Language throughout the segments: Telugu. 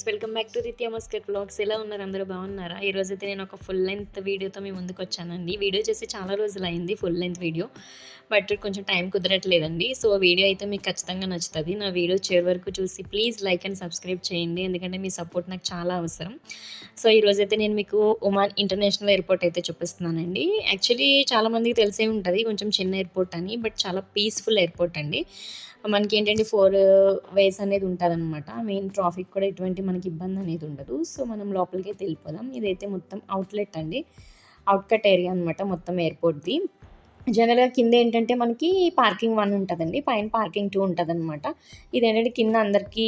వెల్కమ్ బ్యాక్ టు దిత్య మస్కెట్ వ్లాగ్స్. ఎలా ఉన్నారు? అందరూ బాగున్నారా? ఈరోజైతే నేను ఒక ఫుల్ లెంత్ వీడియోతో మీ ముందుకు వచ్చానండి. వీడియో చేసి చాలా రోజులు అయింది, ఫుల్ లెంత్ వీడియో. బట్ కొంచెం టైం కుదరట్లేదండి. సో వీడియో అయితే మీకు ఖచ్చితంగా నచ్చుతుంది. నా వీడియో చివరి వరకు చూసి ప్లీజ్ లైక్ అండ్ సబ్స్క్రైబ్ చేయండి, ఎందుకంటే మీ సపోర్ట్ నాకు చాలా అవసరం. సో ఈరోజైతే నేను మీకు ఒమాన్ ఇంటర్నేషనల్ ఎయిర్పోర్ట్ అయితే చూపిస్తున్నానండి. యాక్చువల్లీ చాలామందికి తెలిసే ఉంటుంది కొంచెం చిన్న ఎయిర్పోర్ట్ అని, బట్ చాలా పీస్ఫుల్ ఎయిర్పోర్ట్ అండి. మనకి ఏంటంటే 4 వేస్ అనేది ఉంటుందన్నమాట. మెయిన్ ట్రాఫిక్ కూడా ఎటువంటి మనకి ఇబ్బంది అనేది ఉండదు. సో మనం లోపలికైతే వెళ్ళిపోదాం. ఇదైతే మొత్తం అవుట్లెట్ అండి, అవుట్కట్ ఏరియా అనమాట మొత్తం ఎయిర్పోర్ట్ది. జనరల్‌గా కిందేంటంటే మనకి పార్కింగ్ 1 ఉంటదండి. పైన పార్కింగ్ 2 ఉంటదనమాట. ఇదేంటంటే కింద అందరికీ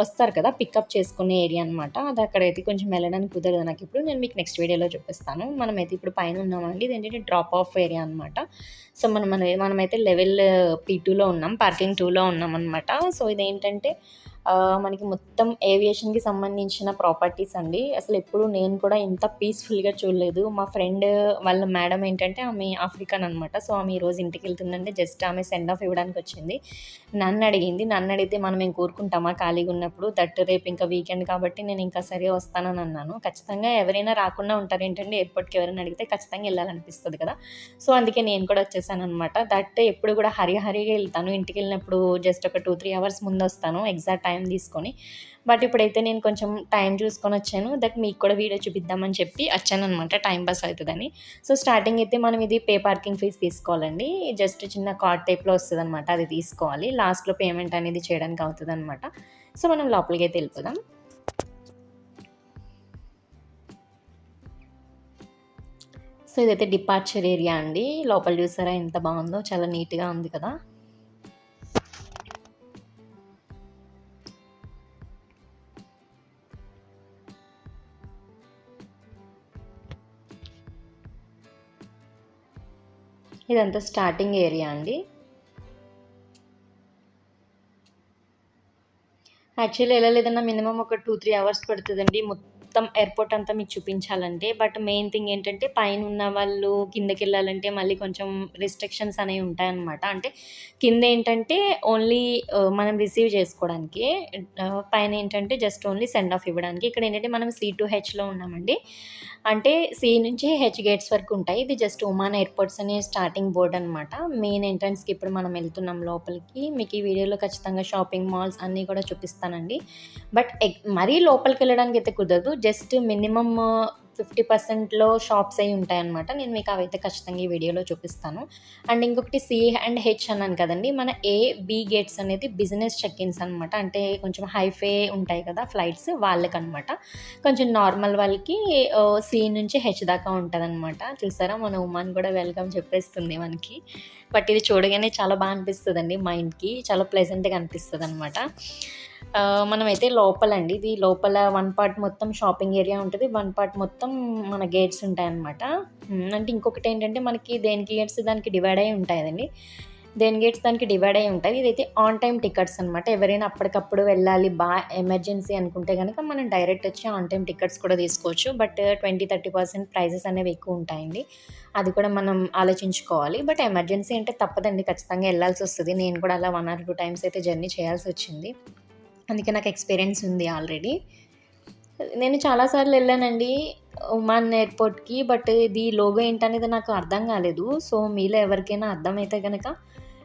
వస్తారు కదా! పికప్ చేసుకునే ఏరియా అనమాట. అది అక్కడైతే కొంచెం వెళ్ళడానికి కుదరదు నాకిప్పుడు. నేను మీకు నెక్స్ట్ వీడియోలో చూపిస్తాను. మనమైతే ఇప్పుడు పైన ఉన్నామండి. ఇదేంటంటే డ్రాప్ ఆఫ్ ఏరియా అనమాట. సో, మనమైతే లెవెల్ P2లో ఉన్నాం. పార్కింగ్ 2లో ఉన్నామనమాట. సో, ఇదేంటంటే మనకి మొత్తం ఏవియేషన్‌కి సంబంధించిన ప్రాపర్టీస్ అండి. అసలెప్పుడు నేను కూడా ఇంత పీస్‌ఫుల్‌గా చూడలేదు. మా ఫ్రెండ్ వాళ్ళ మేడం ఏంటంటే ఆమె ఆఫ్రికన్ అనమాట. సో, ఆమె ఈరోజు ఇంటికెళ్తుందంటే జస్ట్ ఆమె సెండ్ ఆఫ్ ఇవ్వడానికొచ్చింది. నన్నడిగింది. నన్నడిగితే మనం ఏం కోరుకుంటామా ఖాళీగున్నప్పుడు? దట్ రేపు ఇంకా వీకెండ్ కాబట్టి నేను ఇంకా సరే వస్తానని అన్నాను. ఖచ్చితంగా ఎవరైనా రాకుండా ఉంటారేంటండి, ఎయిర్‌పోర్ట్‌కి ఎవరైనా అడిగితే ఖచ్చితంగా ఎళ్ళాలనిపిస్తది కదా! సో, అందుకే నేను కూడా వచ్చేసాననమాట. దట్ ఎప్పుడు కూడా హరీగా ఎళ్తాను. ఇంటికెళ్ళినప్పుడు జస్ట్ ఒక 2, 3 అవర్స్ ముందొస్తాను ఎగ్జాక్ట్ టైం తీసుకొని. బట్ ఇప్పుడైతే నేను కొంచెం టైం చూసుకొనొచ్చాను. దట్ మీకు కూడా వీడియో చూపిద్దామని చెప్పి వచ్చాననమాట, టైం పాస్ అవుతదని. సో, స్టార్టింగ్ అయితే మనం ఇది పార్కింగ్ ఫీజ్ తీసుకోవాలండి. జస్ట్ చిన్న కార్డ్ టైప్‌లో వస్తదనమాట, అది తీసుకోవాలి. లాస్ట్‌లో పేమెంట్ అనేది చేయడానికి అవుతదనమాట. సో, మనం లోపలికైతే వెళ్ళిపోదాం. సో, ఇదైతే డిపార్చర్ ఏరియా అండి. లోపల చూసారా ఎంత బాగుందో, చాలా నీట్‌గా ఉంది కదా! ఇదంతా స్టార్టింగ్ ఏరియా అండి. యాక్చువల్లీ ఎళ్ళలేదన్నా మినిమమ్ ఒక 2, 3 అవర్స్ పడుతదండి మొత్తం ఎయిర్‌పోర్ట్ అంతా మీకు చూపించాలంటే. బట్ మెయిన్ థింగ్ ఏంటంటే పైనున్న వాళ్ళు కిందకెళ్ళాలంటే మళ్ళీ కొంచెం రిస్ట్రిక్షన్స్ అనేవి ఉంటాయన్నమాట. అంటే కిందేంటంటే ఓన్లీ మనం రిసీవ్ చేసుకోవడానికే. పైనేంటంటే జస్ట్ ఓన్లీ సెండ్ ఆఫ్ ఇవ్వడానికి. ఇక్కడేంటంటే మనం C-Hలో ఉన్నామండి. అంటే సి నుంచి హెచ్ గేట్స్ వరకు ఉంటాయి. ఇది జస్ట్ ఒమాన్ ఎయిర్‌పోర్ట్స్ అనే స్టార్టింగ్ బోర్డ్ అనమాట. మెయిన్ ఎంట్రన్స్‌కి ఇప్పుడు మనం వెళ్తున్నాం లోపలికి. మీకు ఈ వీడియోలో ఖచ్చితంగా షాపింగ్ మాల్స్ అన్నీ కూడా చూపిస్తానండి. బట్ మరీ లోపలికెళ్ళడానికైతే కుదరదు. జస్ట్ మినిమమ్ 50%లో షాప్స్ అయి ఉంటాయన్నమాట. నేను మీకు అవైతే ఖచ్చితంగా ఈ వీడియోలో చూపిస్తాను. అండ్ ఇంకొకటి సి అండ్ హెచ్ అన్నాను కదండీ! మన ఏ, బి గేట్స్ అనేది బిజినెస్ చెక్ ఇన్స్ అనమాట. అంటే కొంచెం హైఫై ఉంటాయి కదా ఫ్లైట్స్, వాళ్ళకనమాట. కొంచెం నార్మల్ వాళ్ళకి సి నుంచి హెచ్ దాకా ఉంటదనమాట. చూసారా మన ఉమాన్ కూడా వెల్కమ్ చెప్పేస్తుంది మనకి. బట్ ఇది చూడగానే చాలా అనిపిస్తదండి మైండ్‌కి. చాలా ప్లెజెంట్‌గా అనిపిస్తదనమాట. మనమైతే లోపలండి. ఇది లోపల 1 పార్ట్ మొత్తం షాపింగ్ ఏరియా ఉంటది. 1 పార్ట్ మొత్తం మన గేట్స్ ఉంటాయన్నమాట. అంటే ఇంకొకటేంటంటే మనకి దేనికి గేట్స్ దానికి డివైడ్ అయ్యి ఉంటాయండి. దేని గేట్స్ దానికి డివైడ్ అయ్యి ఉంటాయి. ఇదైతే ఆన్ టైమ్ టికెట్స్ అనమాట. ఎవరైనా అప్పటికప్పుడు వెళ్ళాలి, ఎమర్జెన్సీ అనుకుంటే గనక మనం డైరెక్ట్ వచ్చి ఆన్ టైమ్ టికెట్స్ కూడా తీసుకోవచ్చు. బట్ 20, 30% ప్రైజెస్ అనేవి ఎక్కువ ఉంటాయండి. అది కూడా మనం ఆలోచించుకోవాలి. బట్ ఎమర్జెన్సీ అంటే తప్పదండి, ఖచ్చితంగా ఎళ్ళాల్సొస్తది. నేను కూడా అలా 1 ఆర్ 2 టైమ్స్ అయితే జర్నీ చేయాల్సొచ్చింది. అందుకే నాకు ఎక్స్‌పీరియన్స్ ఉంది ఆల్రెడీ. నేను చాలా సార్లు ఎళ్ళానండి ఒమాన్ ఎయిర్‌పోర్ట్‌కి. బట్ ఇది లోగో ఏంటనేది నాకు అర్థం కాలేదు. సో, మీలో ఎవరికైనా అర్థమైతే గనక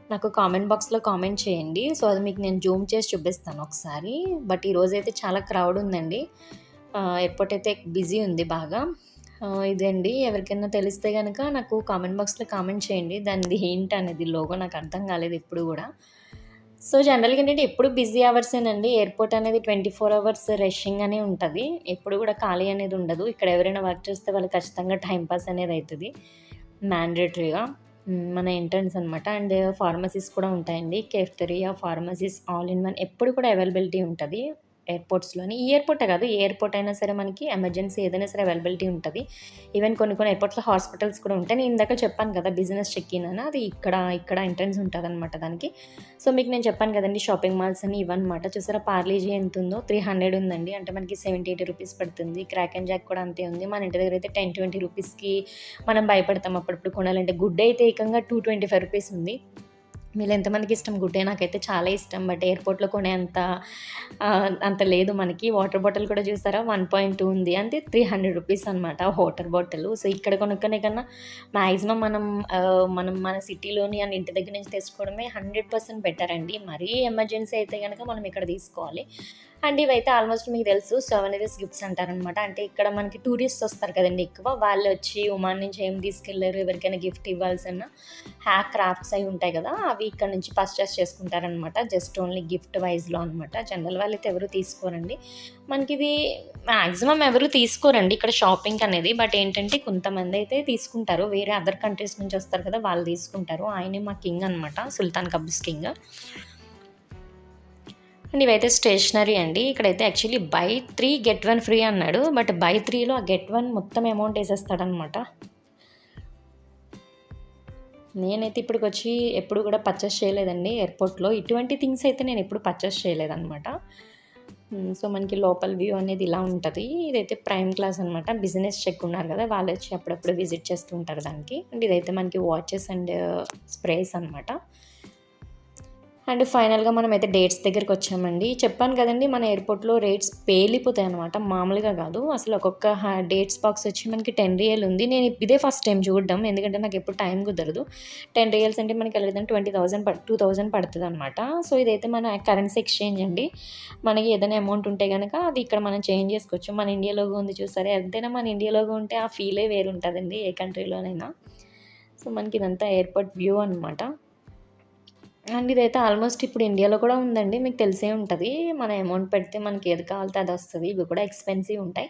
నాకు కామెంట్ బాక్స్‌లో కామెంట్ చేయండి. సో, అది మీకు నేను జూమ్ చేసి చూపిస్తాను ఒకసారి. బట్ ఈరోజైతే చాలా క్రౌడ్ ఉందండి. ఎయిర్‌పోర్ట్ అయితే బిజీ ఉంది బాగా. ఇదండి, ఎవరికైనా తెలిస్తే గనక నాకు కామెంట్ బాక్స్‌లో కామెంట్ చేయండి. దానిది ఏంటనేది లోగో నాకు అర్థం కాలేదు ఎప్పుడు గూడా. సో, జనరల్‌గా ఏంటంటే ఎప్పుడు బిజీ అవర్సేనండి. ఎయిర్‌పోర్ట్ అనేది 24 అవర్స్ రషింగ్ అనే ఉంటది. ఎప్పుడు కూడా ఖాళీ అనేది ఉండదు. ఇక్కడ ఎవరైనా వర్క్ చేస్తే వాళ్ళకి ఖచ్చితంగా టైమ్ పాస్ అనేది అయితది మ్యాండేటరీగా. మన ఎంట్రన్స్ అనమాట. అండ్ ఫార్మసీస్ కూడా ఉంటాయండి. కెఫ్టెరియా, ఫార్మసీస్ ఆల్ ఇన్ వన్ ఎప్పుడు కూడా అవైలబిలిటీ ఉంటది ఎయిర్‌పోర్ట్స్‌లోని. ఈ ఎయిర్‌పోర్టే కాదు, ఏ ఎయిర్‌పోర్ట్ అయినా సరే మనకి ఎమర్జెన్సీ ఏదైనా సరే అవైలబిలిటీ ఉంటది. ఈవెన్ కొన్ని ఎయిర్‌పోర్ట్స్‌లో హాస్పిటల్స్ కూడా ఉంటాయి. నేను ఇందాక చెప్పాను కదా బిజినెస్ చెక్ ఇన్ అని, అది ఇక్కడ ఎంట్రన్స్ ఉంటదనమాట దానికి. సో, మీకు నేను చెప్పాను కదండీ షాపింగ్ మాల్స్ అని ఇవన్నమాట. చూసారా పార్లేజీ ఎంతుందో, 300 ఉందండి. అంటే మనకి 70, 80 రూపీస్ పడుతుంది. క్రాక్ అండ్ జాక్ కూడా అంతే ఉంది. మన ఇంటి దగ్గర అయితే 10, 20 రూపీస్‌కి మనం భయపడతాం అప్పుడప్పుడు కొనాలంటే. గుడ్ అయితే ఏకంగా 225 రూపీస్ ఉంది. మీలో ఎంతమందికి ఇష్టం గుడ్డే? నాకైతే చాలా ఇష్టం. బట్ ఎయిర్‌పోర్ట్‌లో అంత లేదు మనకి. వాటర్ బాటిల్ కూడా చూసారా 1.2 ఉంది. అంటే ₹300 అనమాట వాటర్ బాటిలు. సో, ఇక్కడ కొనుక్కునే కన్నా మాక్సిమం మనం మన సిటీలోని అండ్ ఇంటి దగ్గర నుంచి తెచ్చుకోవడమే 100% బెటర్ అండి. మరీ ఎమర్జెన్సీ అయితే గనక మనం ఇక్కడ తీసుకోవాలి. అండ్ ఇవైతే ఆల్మోస్ట్ మీకు తెలుసు సోవెనిర్స్ గిఫ్ట్స్ అంటారనమాట. అంటే ఇక్కడ మనకి టూరిస్ట్స్ వస్తారు కదండీ ఎక్కువ. వాళ్ళొచ్చి ఒమాన్ నుంచి ఏం తీసుకెళ్లారు, ఎవరికైనా గిఫ్ట్ ఇవ్వాల్సిన క్రాఫ్ట్స్ అయి ఉంటాయి కదా! అవి ఇక్కడ నుంచి పర్చేస్ చేసుకుంటారనమాట. జస్ట్ ఓన్లీ గిఫ్ట్ వైస్‌లో అనమాట. జనరల్ వాళ్ళైతే ఎవరు తీసుకోరండి. మనకిది మాక్సిమం ఎవరు తీసుకోరండి ఇక్కడ షాపింగ్ అనేది. బట్ ఏంటంటే కొంతమందైతే తీసుకుంటారు. వేరే అదర్ కంట్రీస్ నుంచి వస్తారు కదా! వాళ్ళు తీసుకుంటారు. ఆయనే మా కింగ్ అనమాట. సుల్తాన్ కబూస్ కింగ్. అండ్ ఇవైతే స్టేషనరీ అండి. ఇక్కడైతే యాక్చువల్లీ బై 3 గెట్ 1 ఫ్రీ అన్నాడు. బట్ బై 3లో ఆ గెట్ 1 మొత్తం అమౌంట్ ఏసేస్తాడనమాట. నేనైతే ఇప్పటికొచ్చి ఎప్పుడు కూడా పర్చేస్ చేయలేదండి ఎయిర్‌పోర్ట్‌లో. ఇటువంటి థింగ్స్ అయితే నేను ఎప్పుడు పర్చేస్ చేయలేదనమాట. సో, మనకి లోపల వ్యూ అనేది ఇలా ఉంటది. ఇదైతే ప్రైమ్ క్లాస్ అనమాట. బిజినెస్ చెక్ ఉన్నారు కదా! వాళ్ళొచ్చి అప్పుడప్పుడు విజిట్ చేస్తూ ఉంటారు దానికి. అండ్ ఇదైతే మనకి వాచెస్ అండ్ స్ప్రేస్ అనమాట. అండ్ ఫైనల్‌గా మనమైతే డేట్స్ దగ్గరికొచ్చామండి. చెప్పాను కదండీ మన ఎయిర్‌పోర్ట్‌లో రేట్స్ పేలిపోతాయనమాట. మామూలుగా కాదు. అసలు ఒక్కొక్క డేట్స్ బాక్స్ వచ్చి మనకి 10 రియల్ ఉంది. నేను ఇదే ఫస్ట్ టైం చూడడం. ఎందుకంటే నాకెప్పుడు టైం కుదరదు. 10 రియల్స్ అంటే మనకి లేదంటే 20,000 పడతదనమాట. సో, ఇదైతే మన కరెన్సీ ఎక్స్చేంజ్ అండి. మనకి ఏదైనా అమౌంట్ ఉంటే గనక అది ఇక్కడ మనం చేంజ్ చేసుకోవచ్చు. మన ఇండియా లోగో ఉంది చూసారా? ఎంతైనా మన ఇండియా లోగో ఉంటే ఆ ఫీలే వేరుంటదండి ఏ కంట్రీలోనైనా. సో, మనకి ఇదంతా ఎయిర్‌పోర్ట్ వ్యూ అనమాట. అండ్ ఇదైతే ఆల్మోస్ట్ ఇప్పుడు ఇండియాలో కూడా ఉందండి. మీకు తెలిసే ఉంటది. మన అమౌంట్ పెడితే మనకి ఏది కావాలితే అదొస్తది. ఇవి కూడా ఎక్స్‌పెన్సివ్ ఉంటాయి.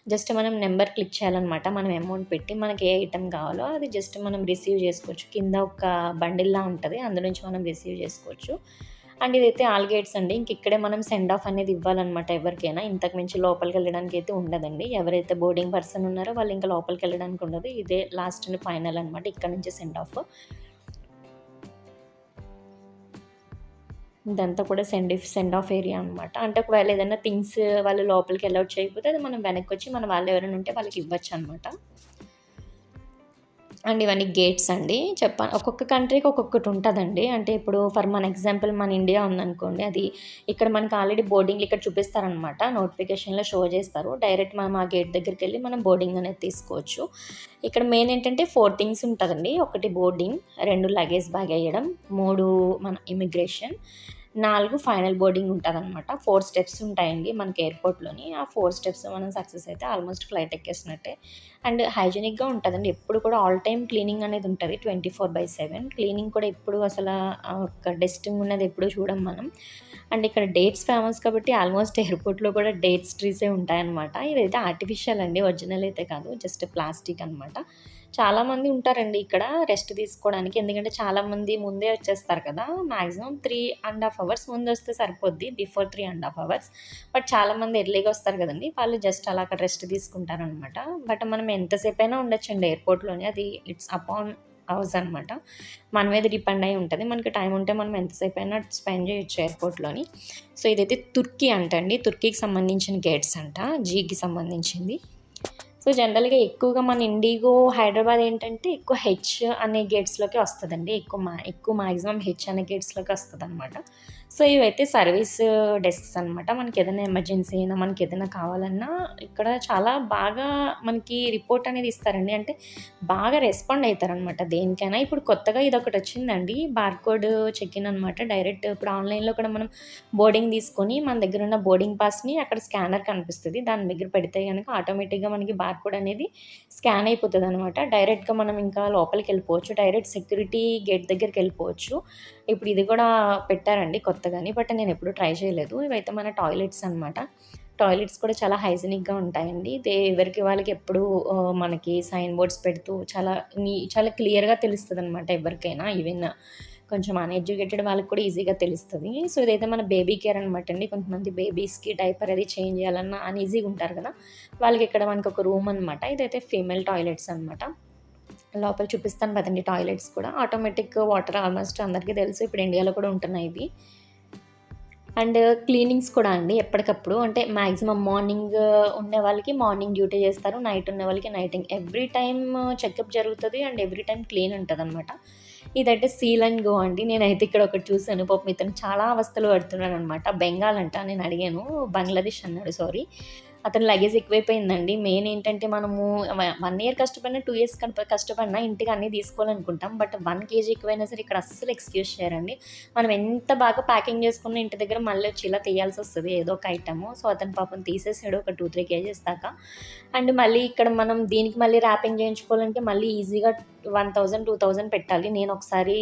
జస్ట్ మనం నంబర్ క్లిక్ చేయాలనమాట. మనం అమౌంట్ పెట్టి మనకి ఏ ఐటెమ్ కావాలో అది జస్ట్ మనం రిసీవ్ చేసుకోవచ్చు. కింద ఒక బండిల్‌లా ఉంటది. అందులో నుంచి మనం రిసీవ్ చేసుకోవచ్చు. అండ్ ఇదైతే ఆల్ గేట్స్ అండి. ఇక్కడే మనం సెండ్ ఆఫ్ అనేది ఇవ్వాలనమాట ఎవరికైనా. ఇంతకు మించి లోపలికెళ్ళడానికైతే ఉండదండి. ఎవరైతే బోర్డింగ్ పర్సన్ ఉన్నారో వాళ్ళు ఇంకా లోపలికెళ్ళడానికి ఉండదు. ఇదే లాస్ట్ అండ్ ఫైనల్ అనమాట. ఇక్కడ నుంచి సెండ్ ఆఫ్. ఇదంతా కూడా సెండ్ ఆఫ్ ఏరియా అనమాట. అంటే ఒకవేళ ఏదైనా థింగ్స్ వాళ్ళు లోపలికి అలౌడ్ చేయకపోతే అది మనం వెనక్కొచ్చి మన వాళ్ళు ఎవరైనా ఉంటే వాళ్ళకి ఇవ్వచ్చనమాట. అండ్ ఇవన్నీ గేట్స్ అండి. ఒక్కొక్క కంట్రీకి ఒక్కొక్కటి ఉంటదండి. అంటే ఇప్పుడు మన ఎగ్జాంపుల్ మన ఇండియా ఉందనుకోండి. అది ఇక్కడ మనకి ఆల్రెడీ బోర్డింగ్‌లు ఇక్కడ చూపిస్తారనమాట. నోటిఫికేషన్‌లో షో చేస్తారు. డైరెక్ట్ మనం ఆ గేట్ దగ్గరికెళ్ళి మనం బోర్డింగ్ అనేది తీసుకోవచ్చు. ఇక్కడ మెయిన్ ఏంటంటే 4 థింగ్స్ ఉంటదండి. ఒకటి బోర్డింగ్, 2 లగేజ్ బ్యాగ్ ఎయడం, 3 మన ఇమిగ్రేషన్, 4 ఫైనల్ బోర్డింగ్ ఉంటదనమాట. 4 స్టెప్స్ ఉంటాయండి మనకి ఎయిర్‌పోర్ట్‌లోని. ఆ 4 స్టెప్స్ మనం సక్సెస్ అయితే ఆల్మోస్ట్ ఫ్లైట్ ఎక్కేసినట్టే. అండ్ హైజీనిక్‌గా ఉంటదండి. ఎప్పుడు కూడా ఆల్ టైమ్ క్లీనింగ్ అనేది ఉంటది 24/7. క్లీనింగ్ కూడా ఎప్పుడు ఒక డస్టింగ్ ఉన్నది ఎప్పుడు చూడం మనం. అండ్ ఇక్కడ డేట్స్ ఫేమస్ కాబట్టి ఆల్మోస్ట్ ఎయిర్‌పోర్ట్‌లో కూడా డేట్స్ ట్రీసే ఉంటాయన్నమాట. ఇదైతే ఆర్టిఫిషియల్ అండి. ఒరిజినల్ అయితే కాదు. జస్ట్ ప్లాస్టిక్ అనమాట. చాలామంది ఉంటారండి ఇక్కడ రెస్ట్ తీసుకోవడానికి. ఎందుకంటే చాలామంది ముందే వచ్చేస్తారు కదా! మాక్సిమం 3½ అవర్స్ ముందొస్తే సరిపోద్ది. Before 3½ hours. బట్ చాలామంది ఎర్లీగా వస్తారు కదండీ! వాళ్ళు జస్ట్ అలా అక్కడ రెస్ట్ తీసుకుంటారనమాట. బట్ మనం ఎంతసేపైనా ఉండొచ్చండి ఎయిర్‌పోర్ట్‌లోని. అది ఇట్స్ అపాన్ అవర్స్ అనమాట. మన మీద డిపెండ్ అయ్యి ఉంటది. మనకి టైం ఉంటే మనం ఎంతసేపైనా స్పెండ్ చేయొచ్చు ఎయిర్‌పోర్ట్‌లోని. సో, ఇదైతే తుర్కీ అంటండి. తుర్కీకి సంబంధించిన గేట్స్ అంట. జీకి సంబంధించింది. సో, జనరల్‌గా ఎక్కువగా మన ఇండిగో, హైదరాబాద్ ఏంటంటే ఎక్కువ హెచ్ అనే గేట్స్‌లోకే వస్తదండి. ఎక్కువ మాక్సిమం హెచ్ అనే గేట్స్‌లోకి వస్తదనమాట. సో, ఇవైతే సర్వీస్ డెస్క్స్ అనమాట. మనకేదైనా ఎమర్జెన్సీ అయినా, మనకేదైనా కావాలన్నా ఇక్కడ చాలా బాగా మనకి రిపోర్ట్ అనేది ఇస్తారండి. అంటే బాగా రెస్పాండ్ అయితారనమాట దేనికైనా. ఇప్పుడు కొత్తగా ఇదొకటొచ్చిందండి. బార్‌కోడ్ చెక్ ఇన్ అనమాట. డైరెక్ట్ ఇప్పుడు ఆన్‌లైన్‌లో కూడా మనం బోర్డింగ్ తీసుకొని మన దగ్గరున్న బోర్డింగ్ పాస్‌ని అక్కడ స్కానర్ కనిపిస్తది. దాని దగ్గర పెడితే గనక ఆటోమేటిక్‌గా మనకి బార్‌కోడ్ అనేది స్కాన్ అయిపోతదనమాట. డైరెక్ట్‌గా మనం ఇంకా లోపలికెళ్ళిపోవచ్చు. డైరెక్ట్ సెక్యూరిటీ గేట్ దగ్గరికెళ్ళిపోవచ్చు. ఇప్పుడు ఇది గూడా పెట్టారండి కొత్తగాని. బట్ నేనెప్పుడు ట్రై చేయలేదు. ఇవైతే మన టాయిలెట్స్ అనమాట. టాయిలెట్స్ కూడా చాలా హైజీనిక్‌గా ఉంటాయండి. ఎవరికి వాళ్ళకి ఎప్పుడూ మనకి సైన్ బోర్డ్స్ పెడుతూ చాలా క్లియర్‌గా తెలుస్తదనమాట ఎవరికైనా. ఈవెన్ కొంచెం అన్‌ఎడ్యుకేటెడ్ వాళ్ళకి కూడా ఈజీగా తెలుస్తది. సో, ఇదైతే మన బేబీ కేర్ అనమాట అండి. కొంతమంది బేబీస్‌కి డైపర్ అది చేంజ్ చేయాలన్నా అన్‌ఈజీగా ఉంటారు కదా! వాళ్ళకి ఇక్కడ మనకొక రూమ్ అనమాట. ఇదైతే ఫీమేల్ టాయిలెట్స్ అనమాట. లోపల చూపిస్తాను పదండి టాయిలెట్స్ కూడా. ఆటోమేటిక్ వాటర్ ఆల్మోస్ట్ అందరికీ తెలుసు. ఇప్పుడు ఇండియాలో కూడా ఉంటున్నాయి ఇవి. అండ్ క్లీనింగ్స్ కూడా అండి ఎప్పటికప్పుడు. అంటే మాక్సిమం మార్నింగ్ ఉండే వాళ్ళకి మార్నింగ్ డ్యూటీ చేస్తారు. నైట్ ఉన్న వాళ్ళకి నైటింగ్. ఎవ్రీ టైమ్ చెకప్ జరుగుతది. అండ్ ఎవ్రీ టైమ్ క్లీన్ ఉంటదనమాట. ఇదైతే సీల్ అండ్ గో అండి. నేనైతే ఇక్కడ ఒకటి చూసాను. పాపం ఇతను చాలా అవస్థలు పడుతున్నాడనమాట. బెంగాల్ అంట. నేను అడిగాను. బంగ్లాదేశ్ అన్నాడు సారీ. అతని లగేజ్ ఎక్కువైపోయిందండి. మెయిన్ ఏంటంటే మనము 1 ఇయర్ కష్టపడినా, 2 ఇయర్స్ కష్టపడినా ఇంటికి అన్నీ తీసుకోవాలనుకుంటాం. బట్ 1 కేజీ ఎక్కువైనా సరే ఇక్కడ అస్సలు ఎక్స్‌క్యూజ్ చేయరండి. మనం ఎంత బాగా ప్యాకింగ్ చేసుకున్న ఇంటి దగ్గర మళ్ళీ వచ్చి ఇలా తీయాల్సొస్తది ఏదో ఒక ఐటెము. సో, అతను పాపం తీసేసాడు ఒక 2, 3 కేజీస్ దాకా. అండ్ మళ్ళీ ఇక్కడ మనం దీనికి మళ్ళీ ర్యాపింగ్ చేయించుకోవాలంటే మళ్ళీ ఈజీగా 1000, 2000 పెట్టాలి. నేను ఒకసారి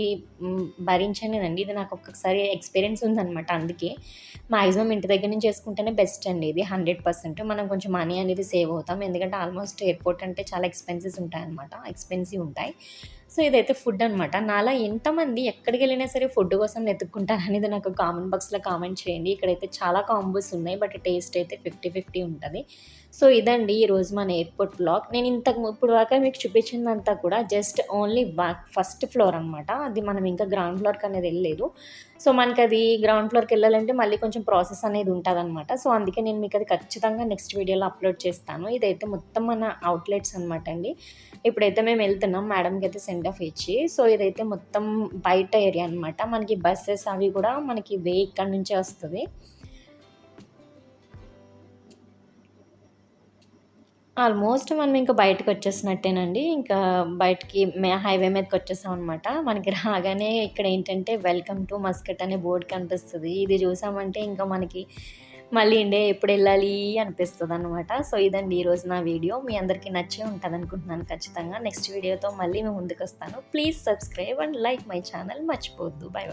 భరించానేనండి. ఇది నాకు ఒక్కొక్కసారి ఎక్స్‌పీరియన్స్ ఉందనమాట అందుకే. మాక్సిమం ఇంటి దగ్గర నుంచి చేసుకుంటేనే బెస్ట్ అండి ఇది 100%. మనం కొంచెం మనీ అనేది సేవ్ అవుతాం. ఎందుకంటే ఆల్మోస్ట్ ఎయిర్‌పోర్ట్ అంటే చాలా ఎక్స్‌పెన్సివ్ ఉంటాయి. సో, ఇదైతే ఫుడ్ అనమాట. నాలా ఎంతమంది ఎక్కడికెళ్ళినా సరే ఫుడ్ కోసం వెతుక్కుంటారనేది నాకు కామెంట్ బాక్స్‌లో కామెంట్ చేయండి. ఇక్కడైతే చాలా కాంబోస్ ఉన్నాయి. బట్ టేస్ట్ అయితే 50, 50 ఉంటది. సో, ఇదండి ఈరోజు మన ఎయిర్‌పోర్ట్ వ్లాగ్. నేను ఇప్పుడు దాకా మీకు చూపించిందంతా కూడా జస్ట్ ఓన్లీ ఫస్ట్ ఫ్లోర్ అనమాట. అది మనం ఇంకా గ్రౌండ్ ఫ్లోర్‌కి అనేది ఎళ్ళలేదు. సో, మనకది గ్రౌండ్ ఫ్లోర్‌కెళ్ళాలంటే మళ్ళీ కొంచెం ప్రాసెస్ అనేది ఉంటదనమాట. సో, అందుకే నేను మీకది ఖచ్చితంగా నెక్స్ట్ వీడియోలో అప్‌లోడ్ చేస్తాను. ఇదైతే మొత్తం మన అవుట్‌లెట్స్ అనమాట అండి. ఇప్పుడైతే మేమెళ్తున్నాం మేడంకైతే సెండ్ ఆఫ్ ఇచ్చి. సో, ఇదైతే మొత్తం బయట ఏరియా అనమాట. మనకి బసెస్ అవి కూడా మనకి వే ఇక్కడి నుంచే వస్తది. ఆల్మోస్ట్ మనం ఇంక బయటకొచ్చేసినట్టేనండి. ఇంకా బయటికి హైవే మీదకొచ్చేసామనమాట. మనకి రాగానే ఇక్కడేంటంటే వెల్కమ్ టు మస్కట్ అనే బోర్డ్ కనిపిస్తది. ఇది చూసామంటే ఇంకా మనకి మళ్ళీ ఇండియా ఎప్పుడెళ్ళాలి అనిపిస్తదనమాట. సో, ఇదండి ఈరోజు నా వీడియో. మీ అందరికీ నచ్చే ఉంటదనుకుంటున్నాను ఖచ్చితంగా. నెక్స్ట్ వీడియోతో మళ్ళీ మీ ముందుకొస్తాను. Please subscribe and like my channel మర్చిపోవద్దు. Bye by.